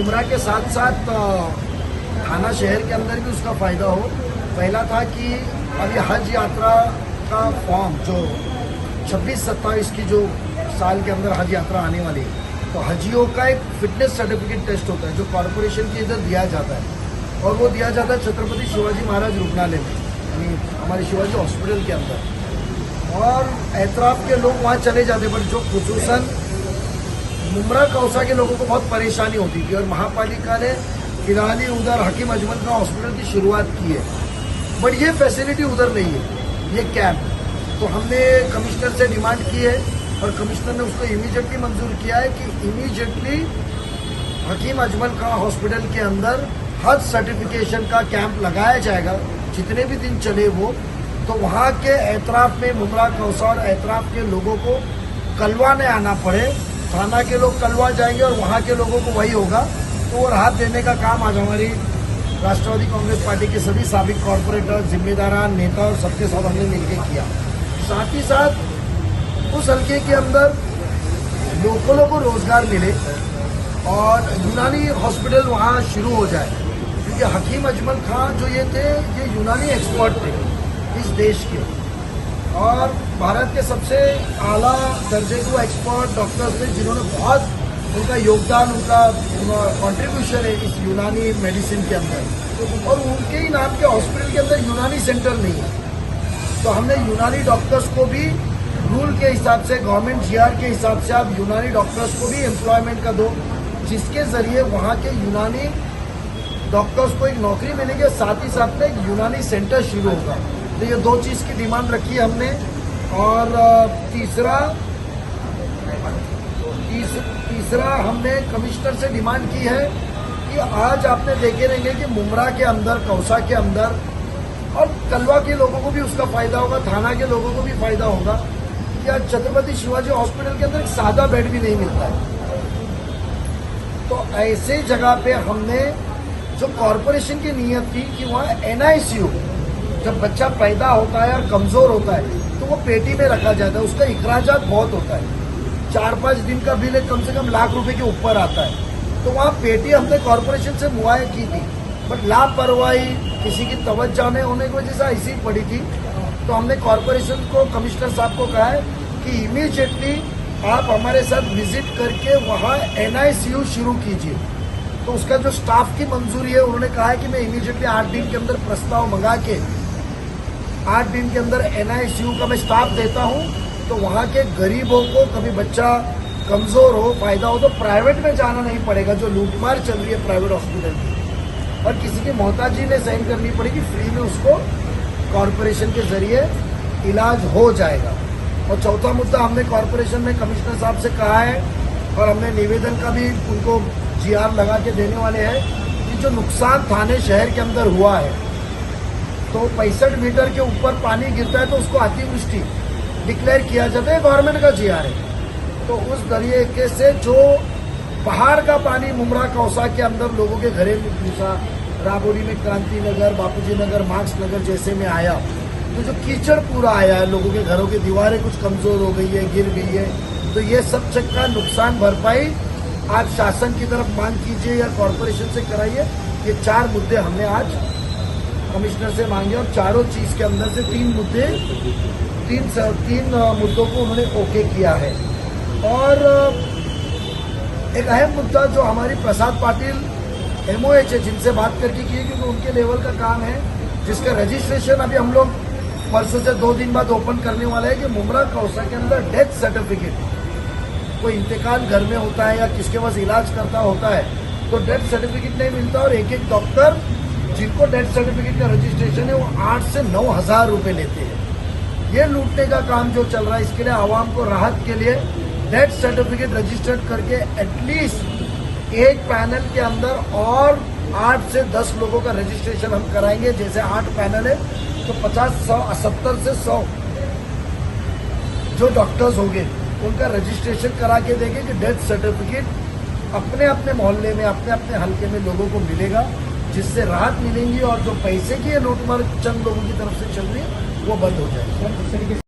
मुमरा के साथ साथ थाना शहर के अंदर भी उसका फ़ायदा हो। पहला था कि अभी हज यात्रा का फॉर्म जो 26-27 की जो साल के अंदर हज यात्रा आने वाली है, तो हजियों का एक फिटनेस सर्टिफिकेट टेस्ट होता है जो कॉरपोरेशन के इधर दिया जाता है, और वो दिया जाता है छत्रपति शिवाजी महाराज रुग्णालय में, यानी हमारे शिवाजी हॉस्पिटल के अंदर। और एतराफ़ के लोग वहाँ चले जाते, बट जो खुसूसन मुमरा कौसा के लोगों को बहुत परेशानी होती थी, और महापालिका ने फिलहाल ही उधर हकीम अजमल खां हॉस्पिटल की शुरुआत की है, बट ये फैसिलिटी उधर नहीं है, ये कैंप। तो हमने कमिश्नर से डिमांड की है और कमिश्नर ने उसको इमीडिएटली मंजूर किया है कि इमीडिएटली हकीम अजमल खां हॉस्पिटल के अंदर हज सर्टिफिकेशन का कैंप लगाया जाएगा, जितने भी दिन चले वो। तो वहाँ के एतराफ़ में मुमरा कौसा और एतराफ़ के लोगों को कलवा नहीं आना पड़े, थाना के लोग कलवा जाएंगे और वहाँ के लोगों को वही होगा। तो वो राहत देने का काम आज हमारी राष्ट्रवादी कांग्रेस पार्टी के सभी साबिक कॉरपोरेटर, जिम्मेदारान, नेता और सबके साथ हमने मिलकर किया। साथ ही साथ उस हल्के के अंदर लोकलों को रोजगार मिले और यूनानी हॉस्पिटल वहाँ शुरू हो जाए, क्योंकि हकीम अजमल खां जो ये थे, ये यूनानी एक्सपर्ट थे इस देश के, और भारत के सबसे आला दर्जे के एक्सपर्ट डॉक्टर्स थे जिन्होंने बहुत उनका योगदान, उनका कंट्रीब्यूशन है इस यूनानी मेडिसिन के अंदर। और उनके ही नाम के हॉस्पिटल के अंदर यूनानी सेंटर नहीं है, तो हमने यूनानी डॉक्टर्स को भी रूल के हिसाब से, गवर्नमेंट जीआर के हिसाब से आप यूनानी डॉक्टर्स को भी एम्प्लॉयमेंट का दो, जिसके जरिए वहाँ के यूनानी डॉक्टर्स को एक नौकरी मिलेगी, साथ ही साथ में एक यूनानी सेंटर शुरू होगा। तो ये दो चीज़ की डिमांड रखी है हमने। और तीसरा हमने कमिश्नर से डिमांड की है कि आज आपने देखे रहेंगे कि मुमरा के अंदर, कौसा के अंदर और कलवा के लोगों को भी उसका फायदा होगा, थाना के लोगों को भी फायदा होगा कि आज छत्रपति शिवाजी हॉस्पिटल के अंदर एक सादा बेड भी नहीं मिलता है। तो ऐसे जगह पे हमने, जो कॉरपोरेशन की नीयत थी कि वहाँ NICU, जब बच्चा पैदा होता है और कमजोर होता है तो वो पेटी में रखा जाता है, उसका इखराजात बहुत होता है, 4-5 दिन का बिल कम से कम लाख रुपए के ऊपर आता है। तो वहाँ पेटी हमने कॉरपोरेशन से मुहैया की थी, बट लापरवाही, किसी की तवज्जो नहीं होने की वजह से ऐसी ही पड़ी थी। तो हमने कॉरपोरेशन को, कमिश्नर साहब को कहा है कि इमीडिएटली आप हमारे साथ विजिट करके वहाँ NICU शुरू कीजिए। तो उसका जो स्टाफ की मंजूरी है, उन्होंने कहा है कि मैं इमीडिएटली 8 दिन के अंदर प्रस्ताव मंगा के 8 दिन के अंदर NICU का मैं स्टाफ देता हूँ। तो वहाँ के गरीबों को, कभी बच्चा कमज़ोर हो, फायदा हो, तो प्राइवेट में जाना नहीं पड़ेगा, जो लूटमार चल रही है प्राइवेट हॉस्पिटल की, और किसी की मोहताजी ने साइन करनी पड़ेगी, फ्री में उसको कॉरपोरेशन के जरिए इलाज हो जाएगा। और चौथा मुद्दा हमने कॉरपोरेशन में कमिश्नर साहब से कहा है, और हमने निवेदन का भी उनको GR लगा के देने वाले हैं कि जो नुकसान थाने शहर के अंदर हुआ है, तो 65 मीटर के ऊपर पानी गिरता है तो उसको अतिवृष्टि डिक्लेयर किया जाता है, गवर्नमेंट का GR है। तो उस तरीके से जो पहाड़ का पानी मुमरा कौसा के अंदर लोगों के घरे में घुसा, राबोरी में क्रांति नगर, बापूजी नगर, मार्क्स नगर जैसे में आया, तो जो कीचड़ पूरा आया है, लोगों के घरों की दीवारें कुछ कमजोर हो गई है, गिर गई है, तो ये सब चक्का नुकसान भरपाई आज शासन की तरफ मांग कीजिए या कॉरपोरेशन से कराइए। ये 4 मुद्दे हमने आज कमिश्नर से मांगे, और चारों चीज के अंदर से 3 मुद्दों को उन्होंने ओके किया है। और एक अहम मुद्दा जो हमारी प्रसाद पाटिल MOH है, जिनसे बात करके की, क्योंकि उनके लेवल का काम है, जिसका रजिस्ट्रेशन अभी हम लोग परसों से 2 दिन बाद ओपन करने वाला है, कि मुमरा कौसा के अंदर डेथ सर्टिफिकेट, कोई इंतकाल घर में होता है या किसके पास इलाज करता होता है, तो डेथ सर्टिफिकेट नहीं मिलता, और एक डॉक्टर जिनको डेथ सर्टिफिकेट का रजिस्ट्रेशन है वो 8 से 9 हज़ार रुपये लेते हैं। ये लूटने का काम जो चल रहा है, इसके लिए आवाम को राहत के लिए डेथ सर्टिफिकेट रजिस्टर्ड करके एटलीस्ट एक पैनल के अंदर और 8 से 10 लोगों का रजिस्ट्रेशन हम कराएंगे। जैसे 8 पैनल है तो 50, 100, 70 से 100 जो डॉक्टर्स होंगे उनका रजिस्ट्रेशन करा के देंगे कि डेथ सर्टिफिकेट अपने अपने मोहल्ले में, अपने अपने हल्के में लोगों को मिलेगा, जिससे राहत मिलेंगी और जो पैसे की लूटमार चंद लोगों की तरफ से चल रही है वो बंद हो जाएगी।